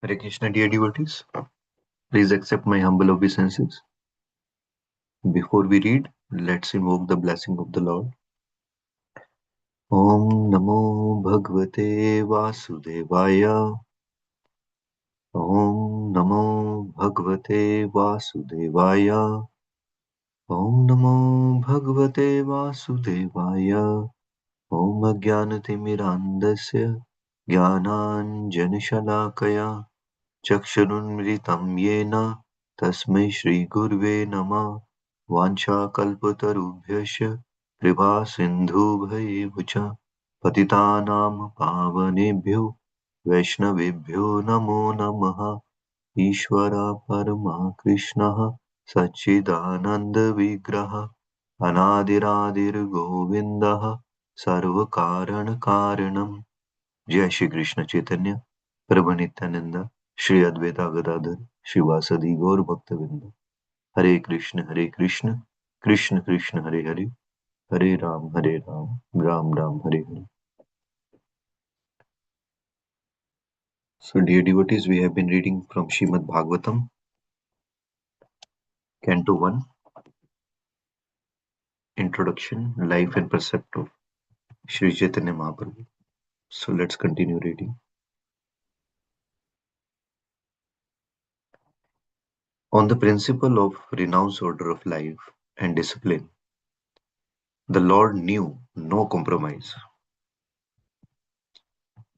Hare Krishna, dear devotees. Please accept my humble obeisances. Before we read, let's invoke the blessing of the Lord. Om Namo Bhagavate Vasudevaya. Om Namo Bhagavate Vasudevaya. Om Namo Bhagavate Vasudevaya. Om Ajnanatimirandasya Jnananjanashalakaya Chakshurunmritam Yena Tasmai Shri Gurve Namah वाञ्छाकल्पतरुभ्यश्च कृपासिन्धुभ्येव च पतितानां पावनेभ्यो वैष्णवेभ्यो नमो नमः। ईश्वर परमा कृष्णः सच्चिदानन्दविग्रहः अनादिरादिर्गोविन्दः सर्वकारणकारणम्। जय श्री कृष्ण चैतन्य प्रभु नित्यानंद श्री अद्वैता गदाधर शिवासदि गौर भक्तवृंद। हरे कृष्ण कृष्ण कृष्ण हरे हरे, हरे Ram Ram Ram Hare Hare. So dear devotees, we have been reading from Srimad Bhagavatam, Canto 1, Introduction, Life and Precept of Sri Chaitanya Mahaprabhu. So let's continue reading. On the principle of renounced order of life and discipline, the Lord knew no compromise.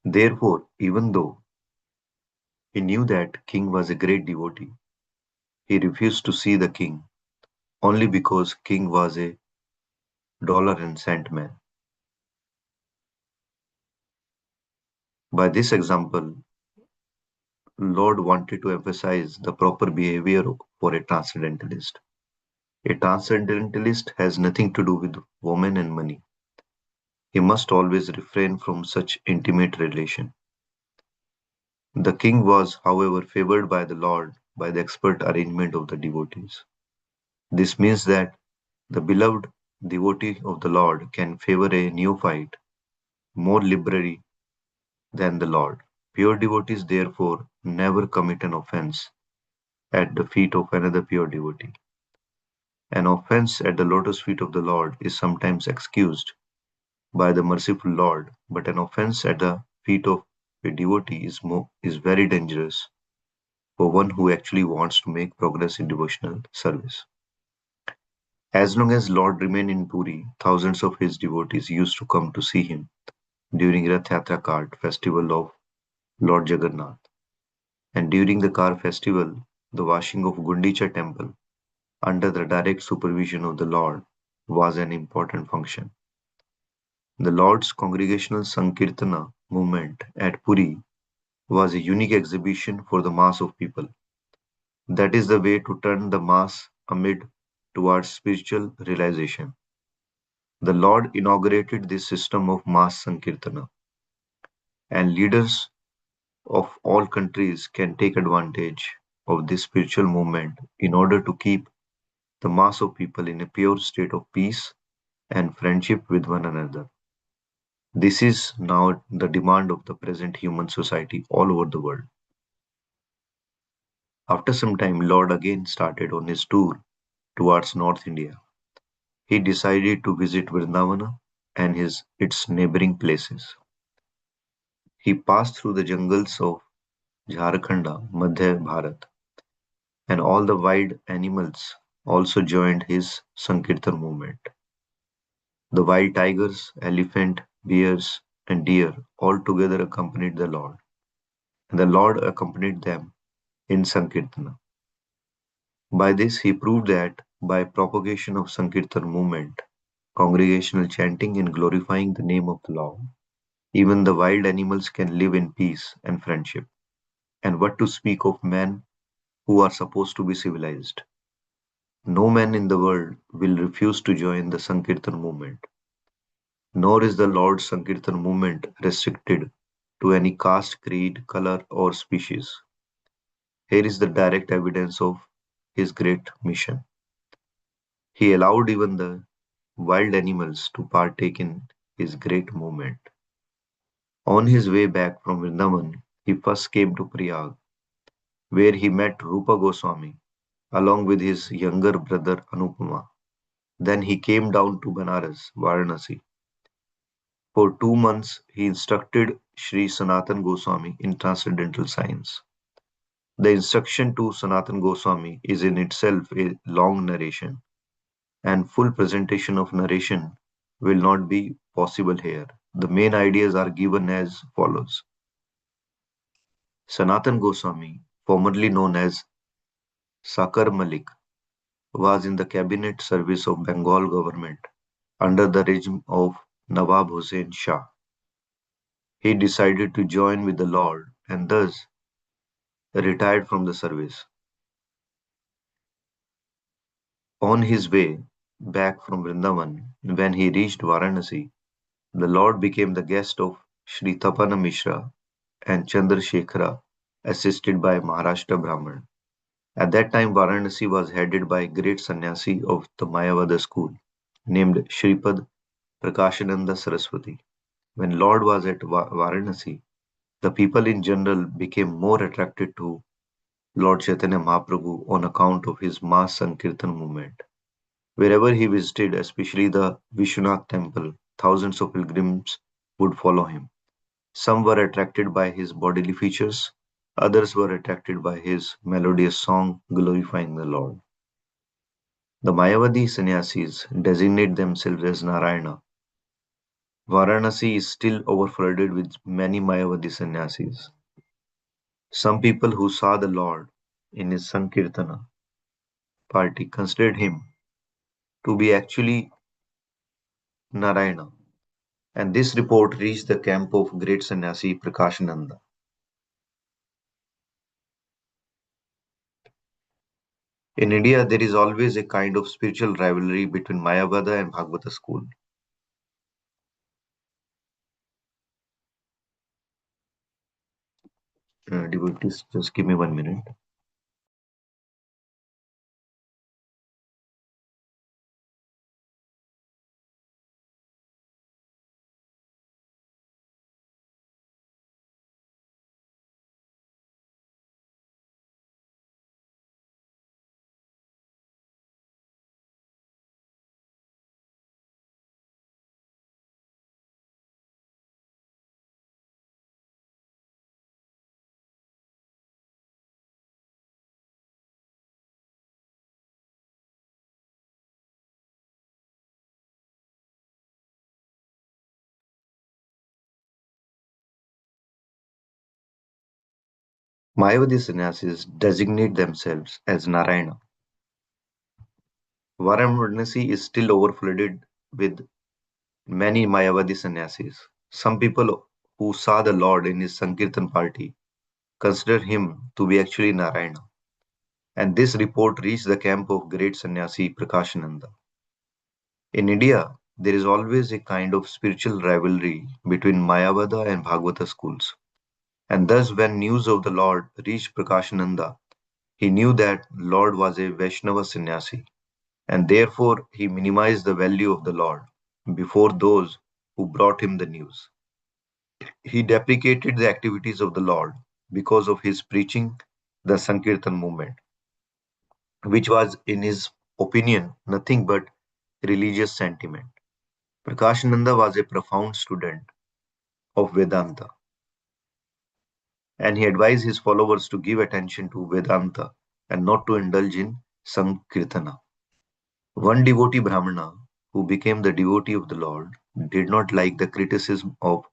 Therefore, even though he knew that king was a great devotee, he refused to see the king only because king was a dollar and cent man. By this example, Lord wanted to emphasize the proper behavior for a transcendentalist. A transcendentalist has nothing to do with women and money. He must always refrain from such intimate relation. The king was, however, favored by the Lord by the expert arrangement of the devotees. This means that the beloved devotee of the Lord can favor a neophyte more liberally than the Lord. Pure devotees, therefore, never commit an offense at the feet of another pure devotee. An offense at the lotus feet of the Lord is sometimes excused by the merciful Lord, but an offense at the feet of a devotee is very dangerous for one who actually wants to make progress in devotional service. As long as Lord remained in Puri, thousands of his devotees used to come to see him during Rath Yatra Cart festival of Lord Jagannath, and during the car festival, the washing of Gundicha temple under the direct supervision of the Lord was an important function. The Lord's Congregational Sankirtana movement at Puri was a unique exhibition for the mass of people. That is the way to turn the mass amid towards spiritual realization. The Lord inaugurated this system of mass Sankirtana, and leaders of all countries can take advantage of this spiritual movement in order to keep the mass of people in a pure state of peace and friendship with one another. This is now the demand of the present human society all over the world. After some time, Lord again started on his tour towards North India. He decided to visit Vrindavana and its neighboring places. He passed through the jungles of Jharkhand, Madhya Bharat, and all the wild animals also joined his Sankirtan movement. The wild tigers, elephant, bears, and deer all together accompanied the Lord, and the Lord accompanied them in Sankirtana. By this, he proved that by propagation of Sankirtan movement, congregational chanting and glorifying the name of the Lord, even the wild animals can live in peace and friendship. And what to speak of men who are supposed to be civilized? No man in the world will refuse to join the Sankirtan movement, nor is the Lord's Sankirtan movement restricted to any caste, creed, color, or species. Here is the direct evidence of his great mission. He allowed even the wild animals to partake in his great movement. On his way back from Vrindavan, he first came to Prayag. where he met Rupa Goswami along with his younger brother Anupama. Then he came down to Banaras, Varanasi. For 2 months, he instructed Sri Sanatan Goswami in transcendental science. The instruction to Sanatan Goswami is in itself a long narration, and full presentation of narration will not be possible here. The main ideas are given as follows. Sanatan Goswami, formerly known as Sakar Malik, was in the cabinet service of Bengal government under the regime of Nawab Hussain Shah. He decided to join with the Lord and thus retired from the service. On his way back from Vrindavan, when he reached Varanasi, the Lord became the guest of Sri Tapana Mishra and Chandrasekhara, assisted by Maharashtra Brahman. At that time, Varanasi was headed by a great sannyasi of the Mayavada school, named Shripad Prakashananda Saraswati. When Lord was at Varanasi, the people in general became more attracted to Lord Chaitanya Mahaprabhu on account of his mass Sankirtan movement. Wherever he visited, especially the Vishwanath temple, thousands of pilgrims would follow him. Some were attracted by his bodily features, others were attracted by his melodious song glorifying the Lord. The Mayavadi sannyasis designate themselves as Narayana. Varanasi is still overflooded with many Mayavadi sannyasis. Some people who saw the Lord in his Sankirtana party considered him to be actually Narayana, and this report reached the camp of great sannyasi Prakashananda. In India, there is always a kind of spiritual rivalry between Mayavada and Bhagavata school. Devotees, just give me 1 minute. Mayavadi sannyasis designate themselves as Narayana. Varanasi is still overflooded with many Mayavadi sannyasis. Some people who saw the Lord in his Sankirtan party consider him to be actually Narayana. And this report reached the camp of great sannyasi Prakashananda. In India, there is always a kind of spiritual rivalry between Mayavada and Bhagavata schools. And thus, when news of the Lord reached Prakashananda, he knew that Lord was a Vaishnava sannyasi, and therefore he minimized the value of the Lord before those who brought him the news. He deprecated the activities of the Lord because of his preaching the Sankirtan movement, which was, in his opinion, nothing but religious sentiment. Prakashananda was a profound student of Vedanta, and he advised his followers to give attention to Vedanta and not to indulge in Sankirtana. One devotee Brahmana, who became the devotee of the Lord, did not like the criticism of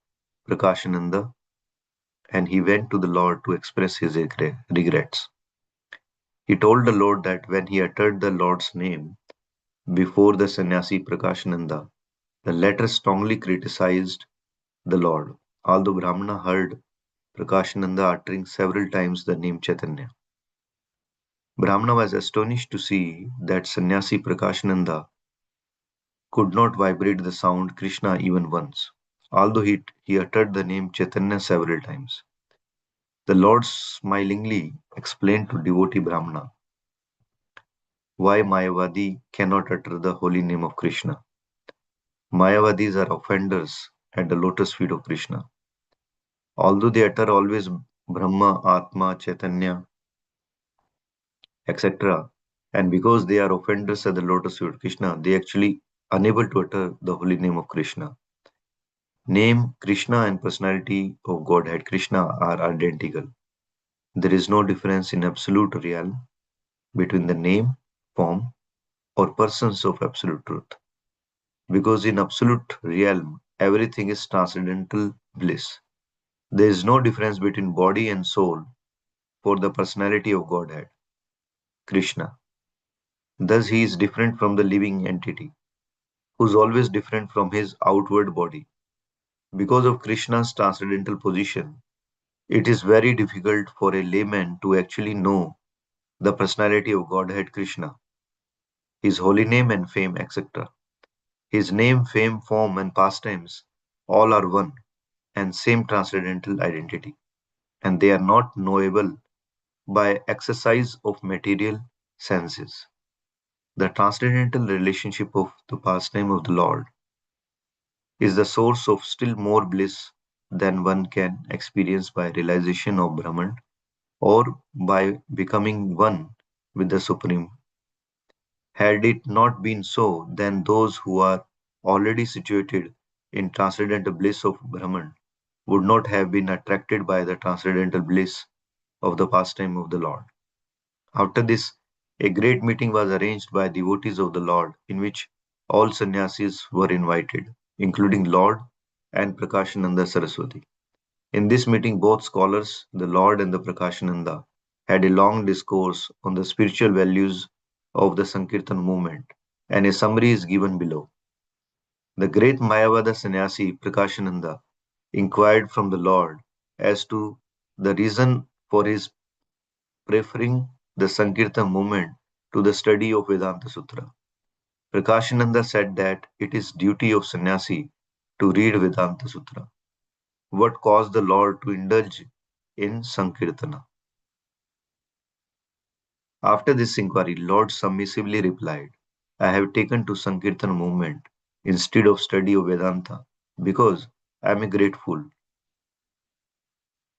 Prakashananda, and he went to the Lord to express his regrets. He told the Lord that when he uttered the Lord's name before the sannyasi Prakashananda, the latter strongly criticized the Lord, although Brahmana heard Prakashananda uttering several times the name Chaitanya. Brahmana was astonished to see that sannyasi Prakashananda could not vibrate the sound Krishna even once, although he uttered the name Chaitanya several times. The Lord smilingly explained to devotee Brahmana why Mayavadi cannot utter the holy name of Krishna. Mayavadis are offenders at the lotus feet of Krishna. Although they utter always Brahma, Atma, Chaitanya, etc. And because they are offenders at the lotus feet of Krishna, they actually unable to utter the holy name of Krishna. Name Krishna and personality of Godhead Krishna are identical. There is no difference in absolute realm between the name, form, or persons of absolute truth. Because in absolute realm, everything is transcendental bliss. There is no difference between body and soul for the personality of Godhead, Krishna. Thus, he is different from the living entity, who is always different from his outward body. Because of Krishna's transcendental position, it is very difficult for a layman to actually know the personality of Godhead Krishna, his holy name and fame, etc. His name, fame, form, and pastimes all are one and same transcendental identity, and they are not knowable by exercise of material senses. The transcendental relationship of the pastime of the Lord is the source of still more bliss than one can experience by realization of Brahman or by becoming one with the Supreme. Had it not been so, then those who are already situated in transcendental bliss of Brahman would not have been attracted by the transcendental bliss of the pastime of the Lord. After this, a great meeting was arranged by devotees of the Lord, in which all sannyasis were invited, including Lord and Prakashananda Saraswati. In this meeting, both scholars, the Lord and the Prakashananda, had a long discourse on the spiritual values of the Sankirtan movement, and a summary is given below. The great Mayavada sannyasi Prakashananda inquired from the Lord as to the reason for his preferring the Sankirtan movement to the study of Vedanta Sutra. Prakashananda said that it is duty of sannyasi to read Vedanta Sutra. What caused the Lord to indulge in Sankirtana? After this inquiry, Lord submissively replied, I have taken to Sankirtan movement instead of study of Vedanta because I am a great fool.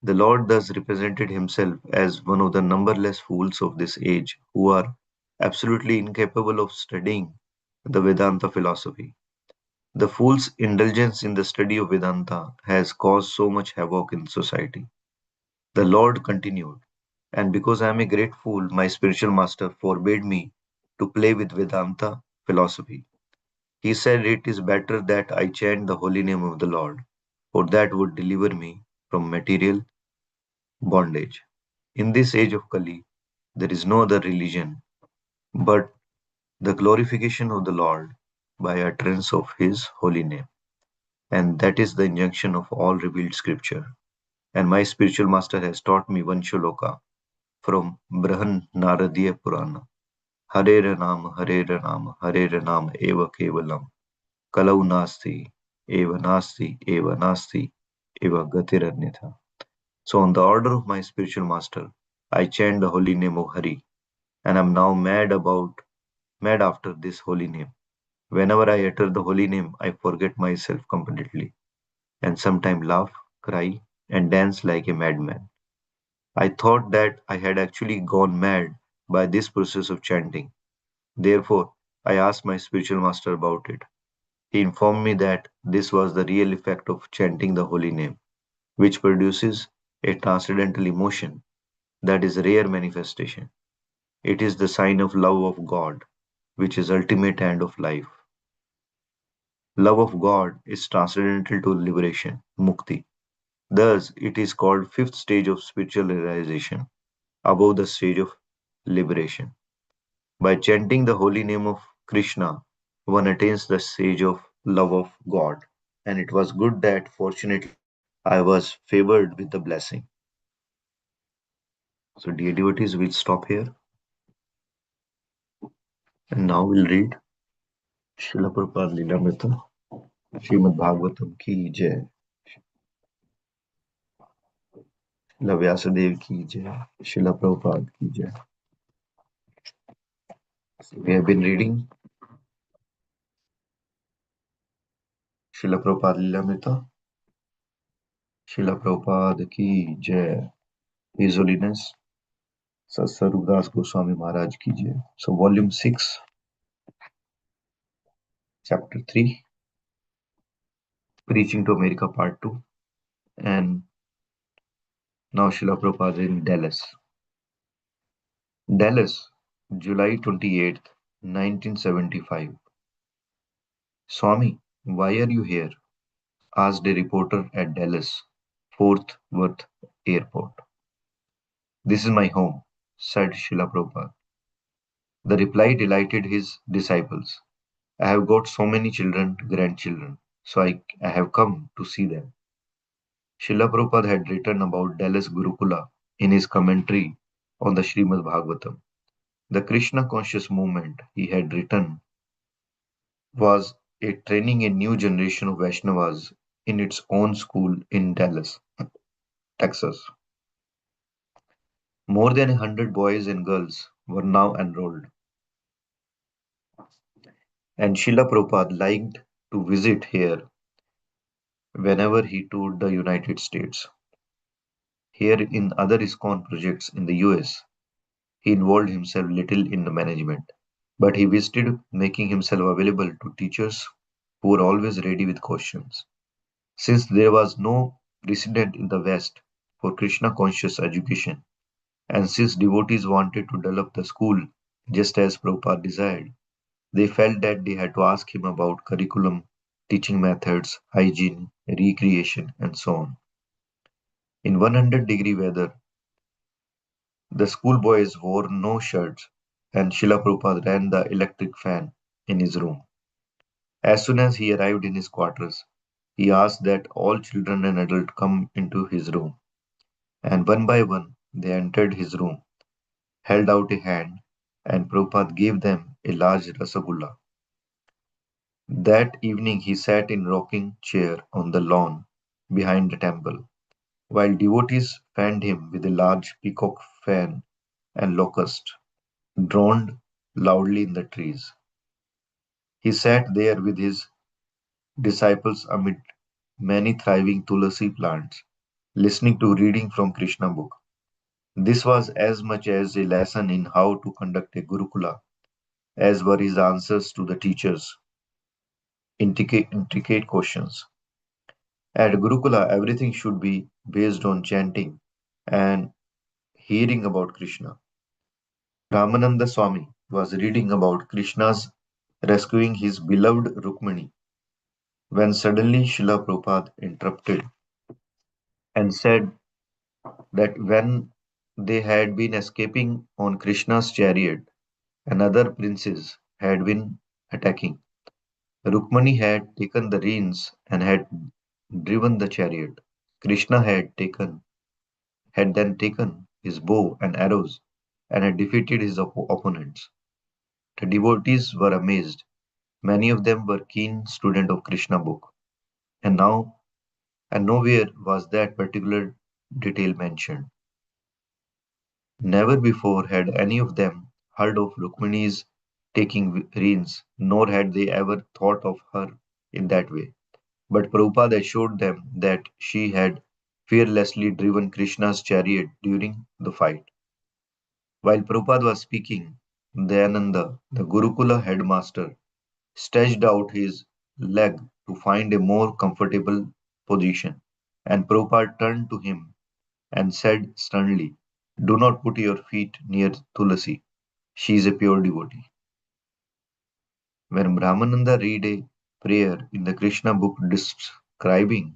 The Lord thus represented himself as one of the numberless fools of this age who are absolutely incapable of studying the Vedanta philosophy. The fool's indulgence in the study of Vedanta has caused so much havoc in society. The Lord continued, and because I am a great fool, my spiritual master forbade me to play with Vedanta philosophy. He said it is better that I chant the holy name of the Lord, for that would deliver me from material bondage. In this age of Kali, there is no other religion but the glorification of the Lord by utterance of His holy name. And that is the injunction of all revealed scripture. And my spiritual master has taught me one shloka from Brahan Naradiya Purana. Hare Ram, Hare Nam, Eva Kevalam, Kalau Eva Nasti, Eva Gatiranyatha. So, on the order of my spiritual master, I chant the holy name of Hari, and am now mad after this holy name. Whenever I utter the holy name, I forget myself completely, and sometimes laugh, cry, and dance like a madman. I thought that I had actually gone mad by this process of chanting. Therefore, I asked my spiritual master about it. He informed me that this was the real effect of chanting the holy name, which produces a transcendental emotion that is rare manifestation. It is the sign of love of God, which is ultimate end of life. Love of God is transcendental to liberation, mukti. Thus, it is called fifth stage of spiritual realization, above the stage of liberation. By chanting the holy name of Krishna, one attains the stage of love of God. And it was good that, fortunately, I was favored with the blessing. So, dear devotees, we'll stop here. And now we'll read Srila Prabhupada Lilamrita, Srimad Bhagavatam ki jai, Srila Vyasadev ki jai, Srila Prabhupada ki jai. So we have been reading Srila Prabhupada Lilamrita, Srila Prabhupada ki jai, His Holiness Sir Sarugdas Goswami Maharaj ki jai. So volume 6, chapter 3, Preaching to America part 2, and now Srila Prabhupada in Dallas. Dallas, July 28th, 1975. Swami, why are you here? Asked a reporter at Dallas Fort Worth Airport. This is my home, said Srila Prabhupada. The reply delighted his disciples. I have got so many children, grandchildren, so I have come to see them. Srila Prabhupada had written about Dallas Gurukula in his commentary on the Srimad Bhagavatam. The Krishna conscious movement he had written was a training a new generation of Vaishnavas in its own school in Dallas, Texas. More than 100 boys and girls were now enrolled, and Srila Prabhupada liked to visit here whenever he toured the United States. Here in other ISKCON projects in the US, he involved himself little in the management, but he visited making himself available to teachers who were always ready with questions. Since there was no precedent in the West for Krishna conscious education, and since devotees wanted to develop the school just as Prabhupada desired, they felt that they had to ask him about curriculum, teaching methods, hygiene, recreation, and so on. In 100-degree weather, the schoolboys wore no shirts, and Srila Prabhupada ran the electric fan in his room. As soon as he arrived in his quarters, he asked that all children and adults come into his room, and one by one they entered his room, held out a hand, and Prabhupada gave them a large rasagulla. That evening he sat in rocking chair on the lawn behind the temple, while devotees fanned him with a large peacock fan and locust, droned loudly in the trees. He sat there with his disciples amid many thriving tulasi plants, listening to reading from Krishna book. This was as much as a lesson in how to conduct a Gurukula as were his answers to the teachers' intricate questions. At Gurukula, everything should be based on chanting and hearing about Krishna. Ramananda Swami was reading about Krishna's rescuing his beloved Rukmani when suddenly Srila Prabhupada interrupted and said that when they had been escaping on Krishna's chariot, another princess had been attacking. Rukmani had taken the reins and had driven the chariot. Krishna had then taken his bow and arrows and had defeated his opponents. The devotees were amazed. Many of them were keen students of Krishna book, and now and nowhere was that particular detail mentioned. Never before had any of them heard of Rukmini's taking reins, nor had they ever thought of her in that way. But Prabhupada assured them that she had fearlessly driven Krishna's chariot during the fight. While Prabhupada was speaking, Dayananda, the Gurukula headmaster, stretched out his leg to find a more comfortable position, and Prabhupada turned to him and said sternly, do not put your feet near Tulasi. She is a pure devotee. When Brahmananda read a prayer in the Krishna book describing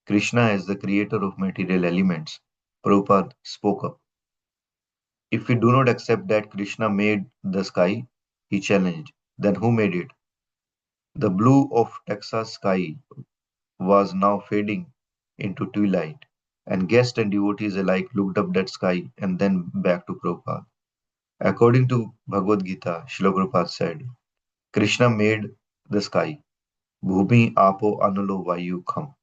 Krishna as the creator of material elements, Prabhupada spoke up. If we do not accept that Krishna made the sky, he challenged, then who made it? The blue of Texas sky was now fading into twilight, and guests and devotees alike looked up that sky and then back to Prabhupada. According to Bhagavad Gita, Srila Prabhupada said, Krishna made the sky. Bhumi apo analo vayu kham.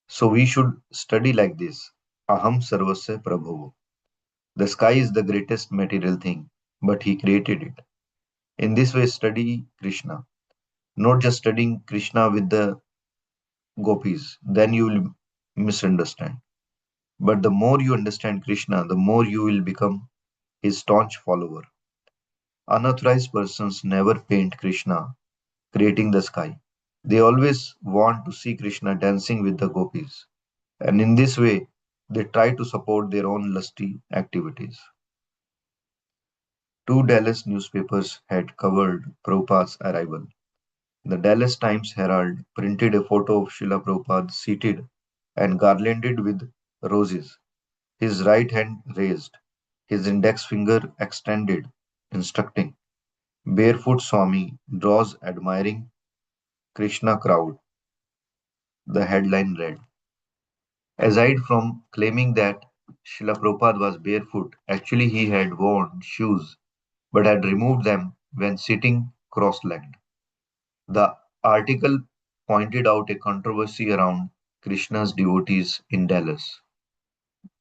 So we should study like this. Aham sarvasya prabhu. The sky is the greatest material thing, but he created it. In this way, study Krishna. Not just studying Krishna with the gopis, then you will misunderstand. But the more you understand Krishna, the more you will become his staunch follower. Unauthorized persons never paint Krishna creating the sky. They always want to see Krishna dancing with the gopis. And in this way, they try to support their own lusty activities. Two Dallas newspapers had covered Prabhupada's arrival. The Dallas Times Herald printed a photo of Srila Prabhupada seated and garlanded with roses, his right hand raised, his index finger extended, instructing. Barefoot Swami draws admiring Krishna crowd, the headline read. Aside from claiming that Srila Prabhupada was barefoot, actually he had worn shoes but had removed them when sitting cross legged. The article pointed out a controversy around Krishna's devotees in Dallas.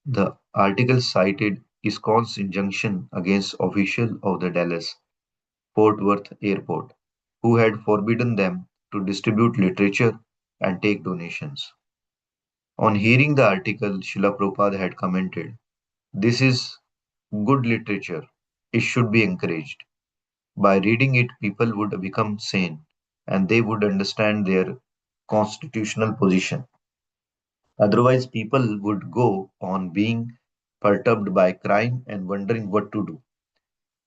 The article cited ISKCON's injunction against officials of the Dallas Fort Worth airport, who had forbidden them to distribute literature and take donations. On hearing the article, Srila Prabhupada had commented, "This is good literature. It should be encouraged. By reading it, people would become sane and they would understand their constitutional position. Otherwise, people would go on being perturbed by crime and wondering what to do."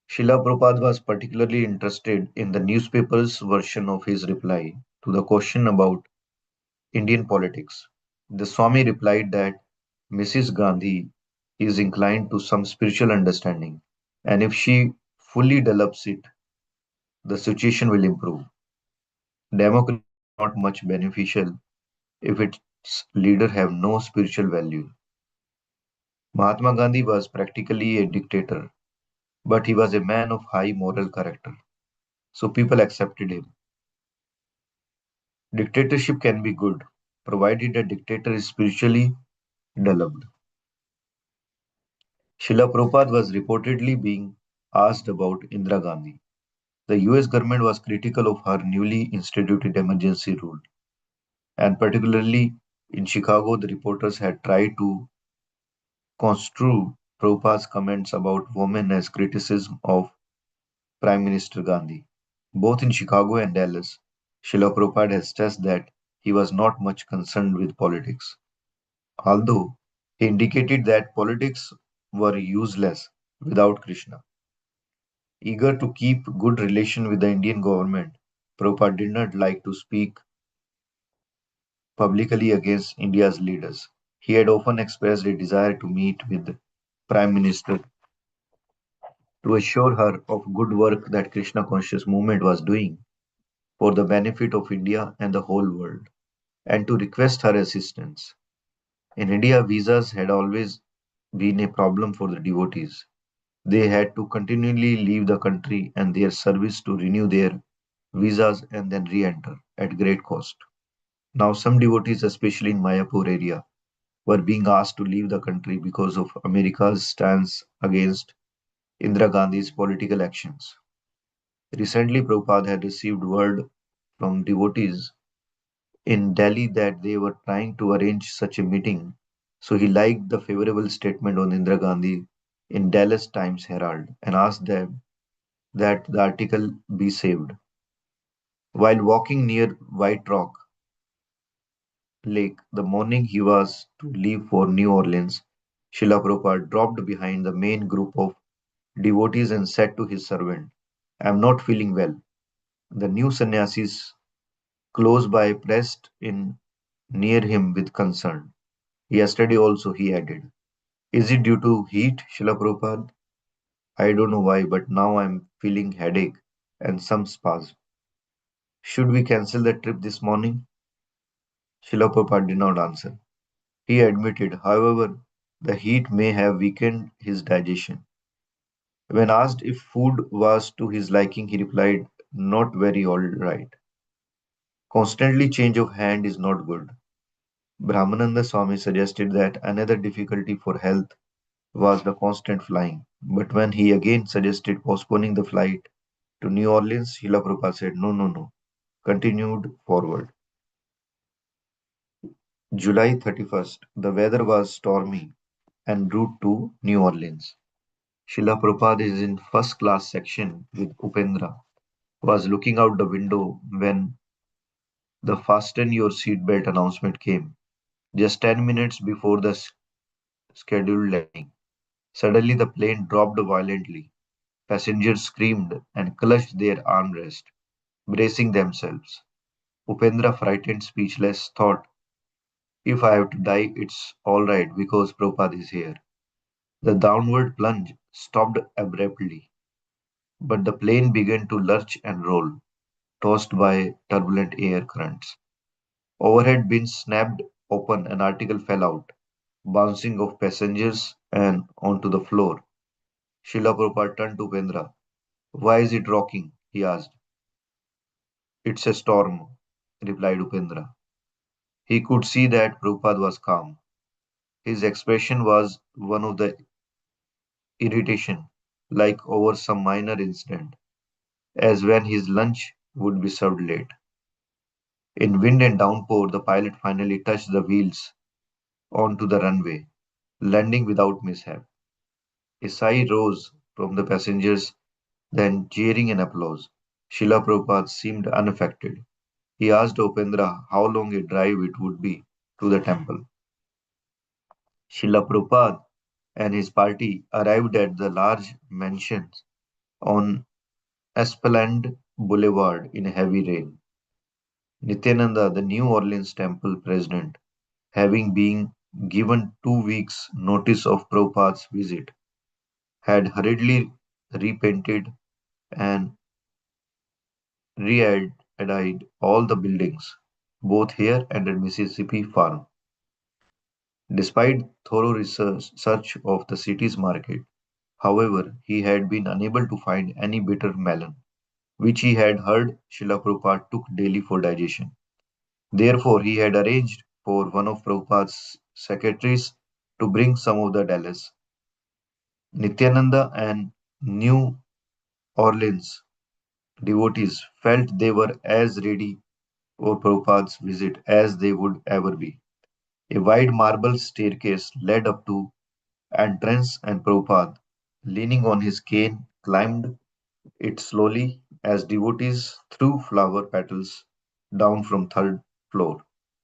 Srila Prabhupada was particularly interested in the newspaper's version of his reply to the question about Indian politics. The Swami replied that Mrs. Gandhi is inclined to some spiritual understanding, and if she fully develops it, the situation will improve. Democracy is not much beneficial if its leader have no spiritual value. Mahatma Gandhi was practically a dictator, but he was a man of high moral character, so people accepted him. Dictatorship can be good, provided the dictator is spiritually developed. Srila Prabhupada was reportedly being asked about Indira Gandhi. The US government was critical of her newly instituted emergency rule, and particularly in Chicago, the reporters had tried to construe Prabhupada's comments about women as criticism of Prime Minister Gandhi. Both in Chicago and Dallas, Srila Prabhupada has stressed that he was not much concerned with politics, although he indicated that politics were useless without Krishna. Eager to keep good relation with the Indian government, Prabhupada did not like to speak publicly against India's leaders. He had often expressed a desire to meet with the Prime Minister to assure her of good work that Krishna conscious movement was doing for the benefit of India and the whole world, and to request her assistance. In India, visas had always been a problem for the devotees. They had to continually leave the country and their service to renew their visas and then re-enter at great cost. Now, some devotees, especially in Mayapur area, were being asked to leave the country because of America's stance against Indira Gandhi's political actions. Recently, Prabhupada had received word from devotees in Delhi that they were trying to arrange such a meeting, so he liked the favorable statement on Indira Gandhi in Dallas Times Herald and asked them that the article be saved. While walking near White Rock Lake the morning he was to leave for New Orleans, Srila Prabhupada dropped behind the main group of devotees and said to his servant, "I am not feeling well." The new sannyasis close by pressed in near him with concern. "Yesterday also," he added. "Is it due to heat, Srila Prabhupada?" "I don't know why, but now I am feeling headache and some spasm." "Should we cancel the trip this morning?" Srila Prabhupada did not answer. He admitted, however, the heat may have weakened his digestion. When asked if food was to his liking, he replied, "Not very all right. Constantly change of hand is not good." Brahmananda Swami suggested that another difficulty for health was the constant flying. But when he again suggested postponing the flight to New Orleans, Srila Prabhupada said, "No, no, no." Continued forward. July 31st. The weather was stormy en route to New Orleans. Srila Prabhupada is in first class section with Upendra, was looking out the window when the fasten your seatbelt announcement came, just 10 minutes before the scheduled landing. Suddenly the plane dropped violently. Passengers screamed and clutched their armrests, bracing themselves. Upendra, frightened, speechless, thought, if I have to die, it's all right because Prabhupada is here. The downward plunge stopped abruptly, but the plane began to lurch and roll, tossed by turbulent air currents. Overhead bins snapped open, an article fell out, bouncing off passengers and onto the floor. Srila Prabhupada turned to Upendra. Why is it rocking? He asked. It's a storm, replied Upendra. He could see that Prabhupada was calm. His expression was one of the irritation, like over some minor incident, as when his lunch would be served late. In wind and downpour, the pilot finally touched the wheels onto the runway, landing without mishap. A sigh rose from the passengers, then cheering and applause. Srila Prabhupada seemed unaffected. He asked Upendra how long a drive it would be to the temple. Srila Prabhupada and his party arrived at the large mansion on Esplanade Boulevard in heavy rain. Nityananda, the New Orleans temple president, having been given 2 weeks' notice of Prabhupada's visit, had hurriedly repainted and re-edited all the buildings, both here and at Mississippi Farm. Despite thorough search of the city's market, however, he had been unable to find any bitter melon, which he had heard Srila Prabhupada took daily for digestion. Therefore, he had arranged for one of Prabhupada's secretaries to bring some of the Dallas. Nityananda and New Orleans devotees felt they were as ready for Prabhupada's visit as they would ever be. A wide marble staircase led up to entrance, and Prabhupada, leaning on his cane, climbed it slowly as devotees threw flower petals down from third floor.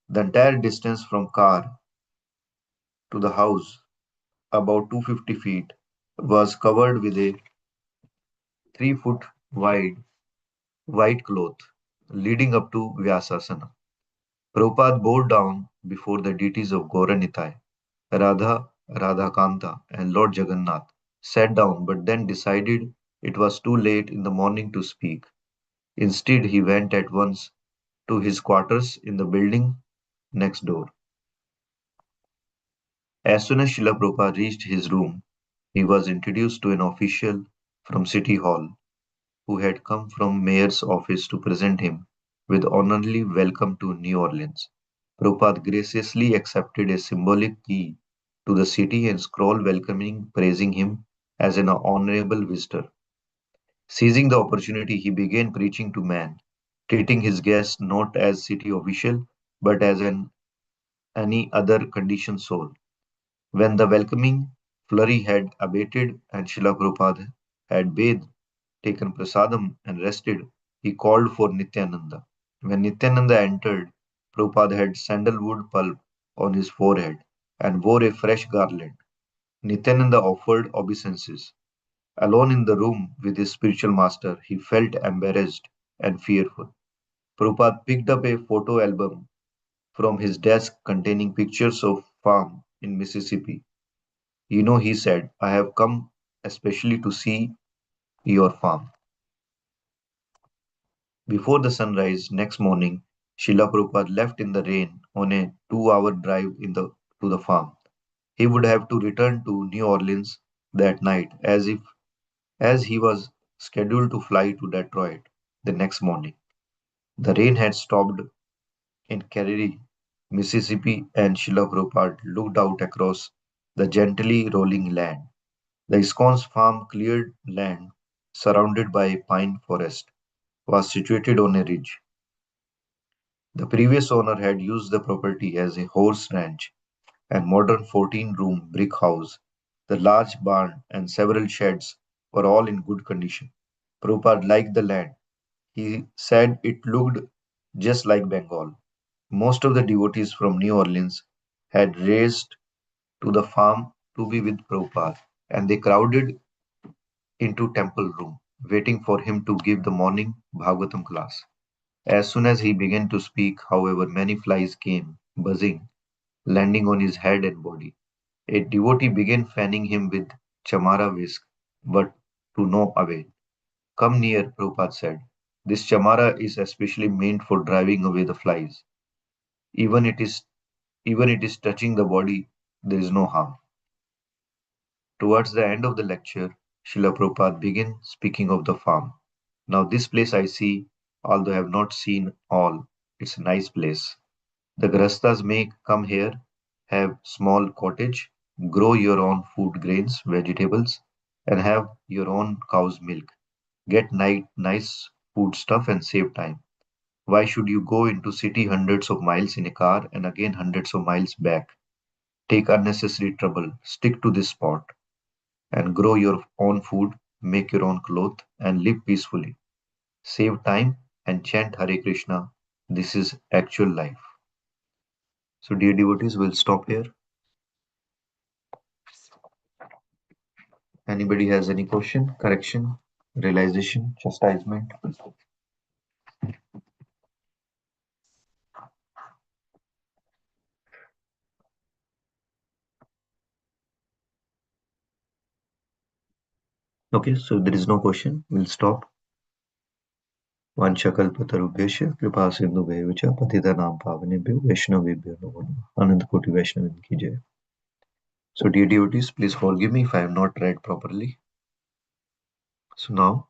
The entire distance from car to the house, about 250 feet, was covered with a 3 foot wide white cloth leading up to Vyasasana. Prabhupada bowed down before the deities of Gauranitai, Radha, Radhakanta, and Lord Jagannath, sat down but then decided it was too late in the morning to speak. Instead, he went at once to his quarters in the building next door. As soon as Srila Prabhupada reached his room, he was introduced to an official from City Hall who had come from Mayor's office to present him with honorary welcome to New Orleans. Prabhupada graciously accepted a symbolic key to the city and scroll welcoming praising him as an honorable visitor. Seizing the opportunity, he began preaching to man, treating his guest not as city official but as any other conditioned soul. When the welcoming flurry had abated and Srila Prabhupada had bathed, taken prasadam, and rested, he called for Nityananda. When Nityananda entered, Prabhupada had sandalwood pulp on his forehead and wore a fresh garland. Nityananda offered obeisances. Alone in the room with his spiritual master, he felt embarrassed and fearful. Prabhupada picked up a photo album from his desk containing pictures of farm in Mississippi. You know, he said, I have come especially to see your farm. Before the sunrise next morning, Srila Prabhupada left in the rain on a 2 hour drive to the farm. He would have to return to New Orleans that night as he was scheduled to fly to Detroit the next morning. The rain had stopped in Carey, Mississippi, and Srila Prabhupada looked out across the gently rolling land. The ISKCON's farm, cleared land surrounded by pine forest, was situated on a ridge. The previous owner had used the property as a horse ranch. and modern 14-room brick house. The large barn and several sheds were all in good condition. Prabhupada liked the land. He said it looked just like Bengal. Most of the devotees from New Orleans had raced to the farm to be with Prabhupada, and they crowded into temple room, waiting for him to give the morning Bhagavatam class. As soon as he began to speak, however, many flies came, buzzing, landing on his head and body. A devotee began fanning him with chamara whisk, but to no avail. Come near, Prabhupada said. This chamara is especially meant for driving away the flies. Even it is even it is touching the body, there is no harm. Towards the end of the lecture, Srila Prabhupada began speaking of the farm. Now this place I see, although I have not seen all, it's a nice place. The Grastas may come here, have small cottage, grow your own food grains, vegetables, and have your own cow's milk. Get nice food stuff and save time. Why should you go into city hundreds of miles in a car and again hundreds of miles back? Take unnecessary trouble. Stick to this spot and grow your own food, make your own clothes, and live peacefully. Save time and chant Hare Krishna. This is actual life. So, dear devotees, we'll stop here. Anybody has any question, correction, realization, chastisement? Okay, so there is no question. We'll stop. वाञ्छकल्पतरुभ्यश्च कृपा सिन्धुभ्येव च पतितानां पावनेभ्यो वैष्णवेभ्यो नमो नमः Anand Koti Vaishnav ki jai. So dear devotees, please forgive me if I have not read properly. So now